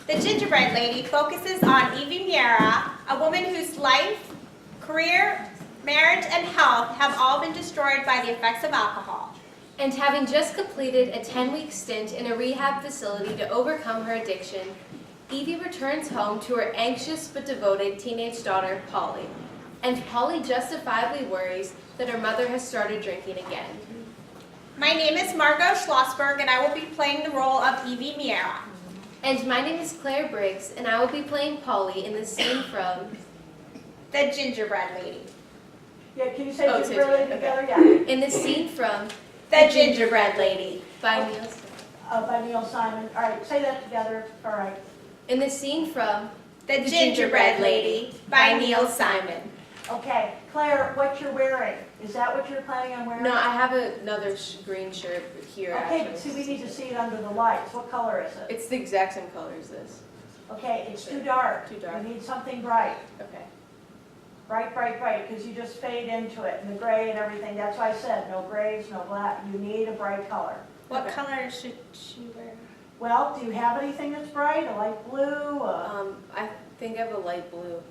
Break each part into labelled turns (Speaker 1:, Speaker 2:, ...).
Speaker 1: The Gingerbread Lady focuses on Evy Meara, a woman whose life, career, marriage, and health have all been destroyed by the effects of alcohol.
Speaker 2: And having just completed a 10-week stint in a rehab facility to overcome her addiction, Evy returns home to her anxious but devoted teenage daughter, Polly. And Polly justifiably worries that her mother has started drinking again.
Speaker 1: My name is Margo Schlossberg, and I will be playing the role of Evy Meara.
Speaker 2: And my name is Claire Briggs, and I will be playing Polly in the scene from
Speaker 1: The Gingerbread Lady.
Speaker 3: Yeah, can you say
Speaker 2: Oh,
Speaker 3: Gingerbread Lady together? Yeah.
Speaker 2: in the scene from
Speaker 1: The Gingerbread Lady.
Speaker 2: by Neil.
Speaker 3: By Neil Simon. All right, say that together. All right.
Speaker 2: In the scene from
Speaker 1: The Gingerbread Lady by Neil Simon.
Speaker 3: Okay, Claire, what you're wearing, is that what you're planning on wearing?
Speaker 2: No, I have another green shirt here.
Speaker 3: Okay,
Speaker 2: actually.
Speaker 3: but see, we need to see it under the lights. What color is it?
Speaker 2: It's the exact same color as this.
Speaker 3: Okay, it's too dark.
Speaker 2: Too dark.
Speaker 3: We need something bright.
Speaker 2: Okay.
Speaker 3: Bright, bright, bright, because you just fade into it, and the gray and everything. That's why I said, no grays, no black. You need a bright color.
Speaker 1: What
Speaker 2: Okay.
Speaker 1: color should she wear?
Speaker 3: Well, do you have anything that's bright? A light blue?
Speaker 2: I think I have a light blue.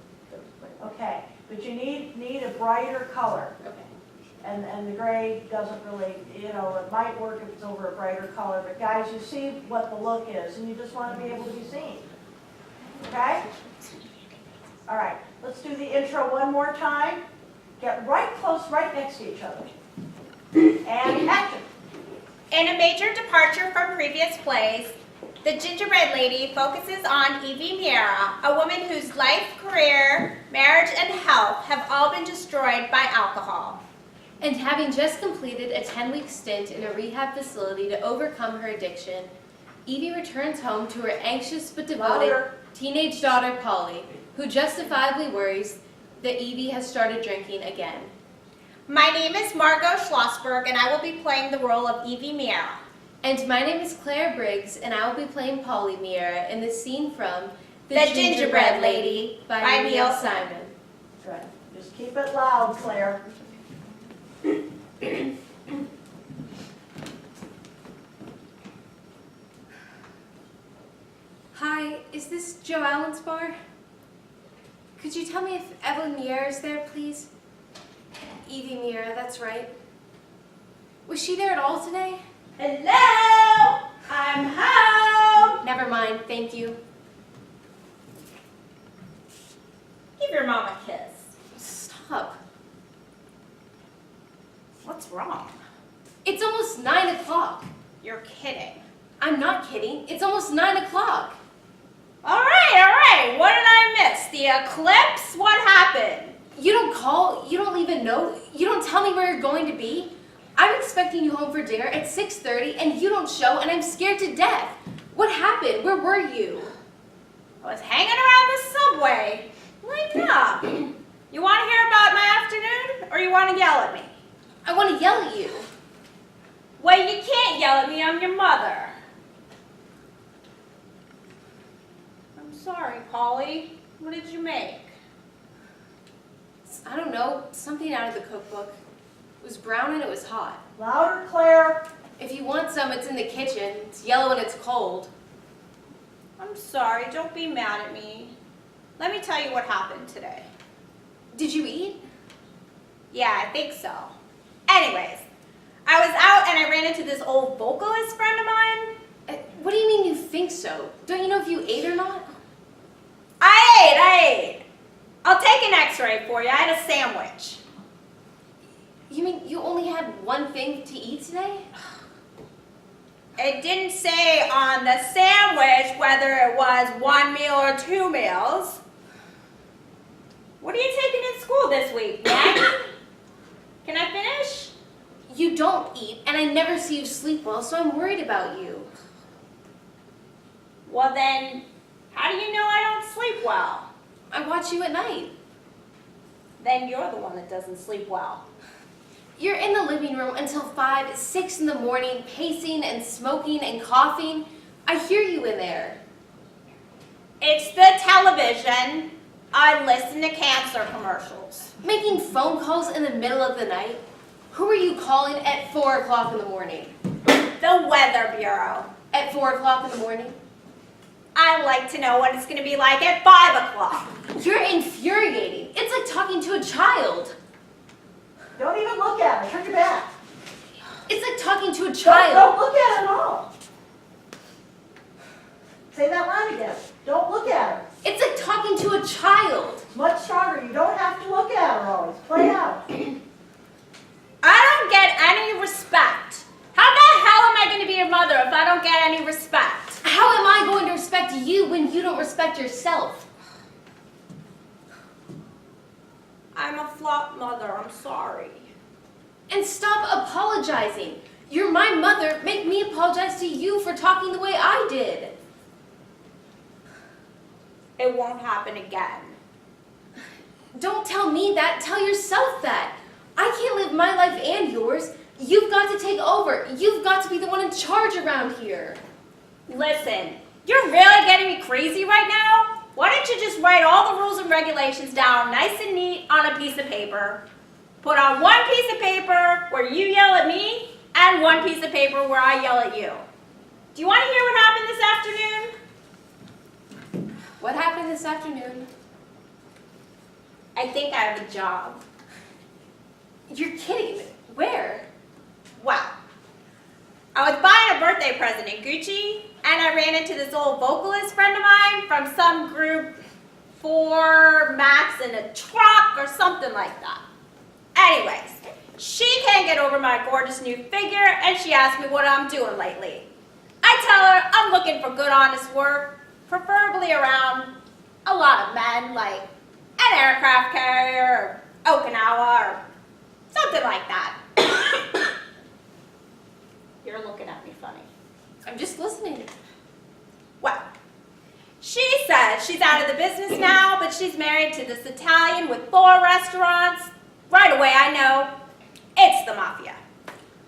Speaker 3: Okay, but you need a brighter color.
Speaker 2: Okay.
Speaker 3: And the gray doesn't really, it might work if it's over a brighter color, but guys, you see what the look is, and you just want to be able to be seen. Okay? All right, let's do the intro one more time. Get right close, right next to each other. And action.
Speaker 1: In a major departure from previous plays, The Gingerbread Lady focuses on Evy Meara, a woman whose life, career, marriage, and health have all been destroyed by alcohol.
Speaker 2: And having just completed a 10-week stint in a rehab facility to overcome her addiction, Evy returns home to her anxious but devoted
Speaker 3: Louder.
Speaker 2: teenage daughter, Polly, who justifiably worries that Evy has started drinking again.
Speaker 1: My name is Margo Schlossberg, and I will be playing the role of Evy Meara.
Speaker 2: And my name is Claire Briggs, and I will be playing Polly Meara in the scene from
Speaker 1: The Gingerbread Lady by Neil Simon.
Speaker 3: That's right. Just keep it loud, Claire.
Speaker 2: Hi, is this Joe Allen's bar? Could you tell me if Evy Meara is there, please? Evy Meara, that's right. Was she there at all today?
Speaker 1: Hello, I'm home.
Speaker 2: Never mind, thank you.
Speaker 1: Give your mom a kiss.
Speaker 2: Stop.
Speaker 1: What's wrong?
Speaker 2: It's almost 9 o'clock.
Speaker 1: You're kidding.
Speaker 2: I'm not kidding. It's almost 9 o'clock.
Speaker 1: All right. What did I miss? The eclipse? What happened?
Speaker 2: You don't call, you don't leave a note, you don't tell me where you're going to be. I'm expecting you home for dinner at 6:30 and you don't show and I'm scared to death. What happened? Where were you?
Speaker 1: I was hanging around the subway. Lighten up. You want to hear about my afternoon, or you want to yell at me?
Speaker 2: I want to yell at you.
Speaker 1: Well, you can't yell at me. I'm your mother. I'm sorry, Polly. What did you make?
Speaker 2: I don't know, something out of the cookbook. It was brown and it was hot.
Speaker 3: Louder, Claire.
Speaker 2: If you want some, it's in the kitchen. It's yellow and it's cold.
Speaker 1: I'm sorry. Don't be mad at me. Let me tell you what happened today.
Speaker 2: Did you eat?
Speaker 1: Yeah, I think so. Anyways, I was out and I ran into this old vocalist friend of mine.
Speaker 2: What do you mean you think so? Don't you know if you ate or not?
Speaker 1: I ate. I'll take an x-ray for you. I had a sandwich.
Speaker 2: You mean you only had one thing to eat today?
Speaker 1: It didn't say on the sandwich whether it was one meal or 2 meals. What are you taking in school this week, Maggie? Can I finish?
Speaker 2: You don't eat, and I never see you sleep well, so I'm worried about you.
Speaker 1: Well then, how do you know I don't sleep well?
Speaker 2: I watch you at night.
Speaker 1: Then you're the one that doesn't sleep well.
Speaker 2: You're in the living room until 5, 6 in the morning, pacing and smoking and coughing. I hear you in there.
Speaker 1: It's the television. I listen to cancer commercials.
Speaker 2: Making phone calls in the middle of the night. Who are you calling at 4 o'clock in the morning?
Speaker 1: The Weather Bureau.
Speaker 2: At 4 o'clock in the morning?
Speaker 1: I like to know what it's going to be like at 5 o'clock.
Speaker 2: You're infuriating. It's like talking to a child.
Speaker 3: Don't even look at her. Turn your back.
Speaker 2: It's like talking to a
Speaker 3: Don't
Speaker 2: child.
Speaker 3: look at her at all. Say that line again. Don't look at her.
Speaker 2: It's like talking to a child.
Speaker 3: It's much stronger. You don't have to look at her always. Play out.
Speaker 1: I don't get any respect. How the hell am I going to be your mother if I don't get any respect?
Speaker 2: How am I going to respect you when you don't respect yourself?
Speaker 1: I'm a flop mother. I'm sorry.
Speaker 2: And stop apologizing. You're my mother. Make me apologize to you for talking the way I did.
Speaker 1: It won't happen again.
Speaker 2: Don't tell me that. Tell yourself that. I can't live my life and yours. You've got to take over. You've got to be the one in charge around here.
Speaker 1: Listen, you're really getting me crazy right now? Why don't you just write all the rules and regulations down nice and neat on a piece of paper? Put on one piece of paper where you yell at me and one piece of paper where I yell at you. Do you want to hear what happened this afternoon?
Speaker 2: What happened this afternoon?
Speaker 1: I think I have a job.
Speaker 2: You're kidding. Where?
Speaker 1: Well, I was buying a birthday present in Gucci, and I ran into this old vocalist friend of mine from some group, 4 Max in a truck or something like that. Anyways, she can't get over my gorgeous new figure, and she asked me what I'm doing lately. I tell her I'm looking for good, honest work, preferably around a lot of men, like an aircraft carrier, or Okinawa, or something like that. You're looking at me funny.
Speaker 2: I'm just listening.
Speaker 1: Well, she says she's out of the business now, but she's married to this Italian with 4 restaurants. Right away, I know it's the mafia.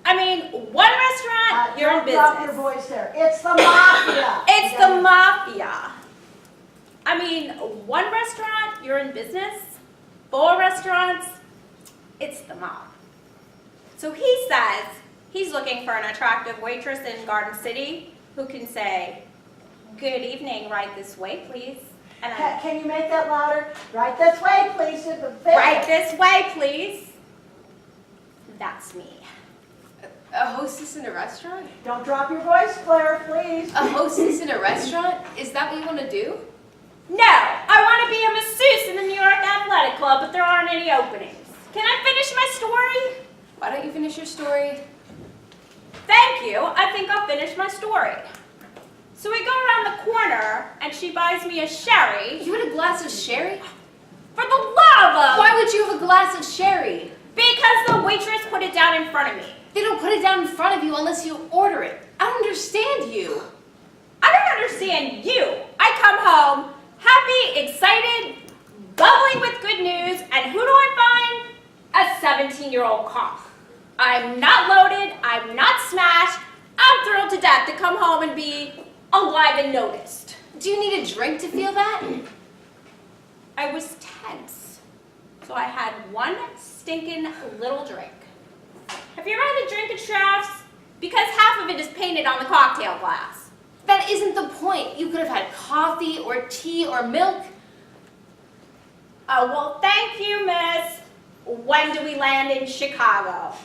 Speaker 1: I mean, one restaurant, you're in business.
Speaker 3: Don't drop your voice there. It's the mafia.
Speaker 1: It's the mafia. I mean, one restaurant, you're in business. 4 restaurants, it's the mob. So he says he's looking for an attractive waitress in Garden City who can say, "Good evening, right this way, please." And
Speaker 3: Can you make that louder? Right this way, please.
Speaker 1: right this way, please. That's me.
Speaker 2: A hostess in a restaurant?
Speaker 3: Don't drop your voice, Claire, please.
Speaker 2: A hostess in a restaurant? Is that what you want to do?
Speaker 1: No, I want to be a masseuse in the New York Athletic Club, but there aren't any openings. Can I finish my story?
Speaker 2: Why don't you finish your story?
Speaker 1: Thank you. I think I'll finish my story. So we go around the corner, and she buys me a sherry.
Speaker 2: You had a glass of sherry?
Speaker 1: For the love of...
Speaker 2: Why would you have a glass of sherry?
Speaker 1: Because the waitress put it down in front of me.
Speaker 2: They don't put it down in front of you unless you order it. I don't understand you.
Speaker 1: I don't understand you. I come home, happy, excited, bubbling with good news, and who do I find? A 17-year-old cop. I'm not loaded, I'm not smashed, I'm thrilled to death to come home and be alive and noticed.
Speaker 2: Do you need a drink to feel that?
Speaker 1: I was tense, so I had one stinking little drink. Have you ever had a drink at Sheriff's? Because half of it is painted on the cocktail glass.
Speaker 2: That isn't the point. You could have had coffee or tea or milk.
Speaker 1: Oh, well, thank you, miss. When do we land in Chicago?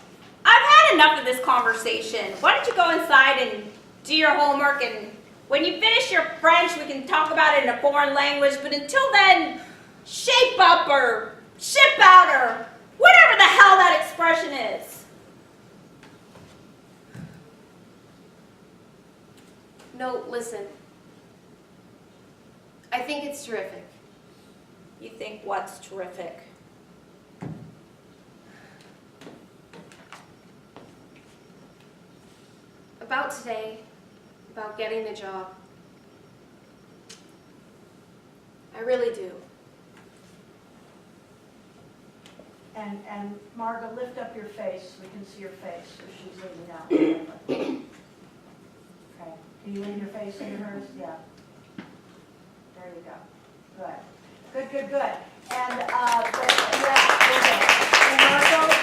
Speaker 1: I've had enough of this conversation. Why don't you go inside and do your homework, and when you finish your French, we can talk about it in a foreign language, but until then, shape up or ship out or whatever the hell that expression is.
Speaker 2: No, listen. I think it's terrific.
Speaker 1: You think what's terrific?
Speaker 2: About today, about getting the job. I really do.
Speaker 3: And Margo, lift up your face so we can see your face so she's leaning down. Okay. Can you lean your face into hers? Yeah. There you go. Good. Good, good, good. And, and Margo,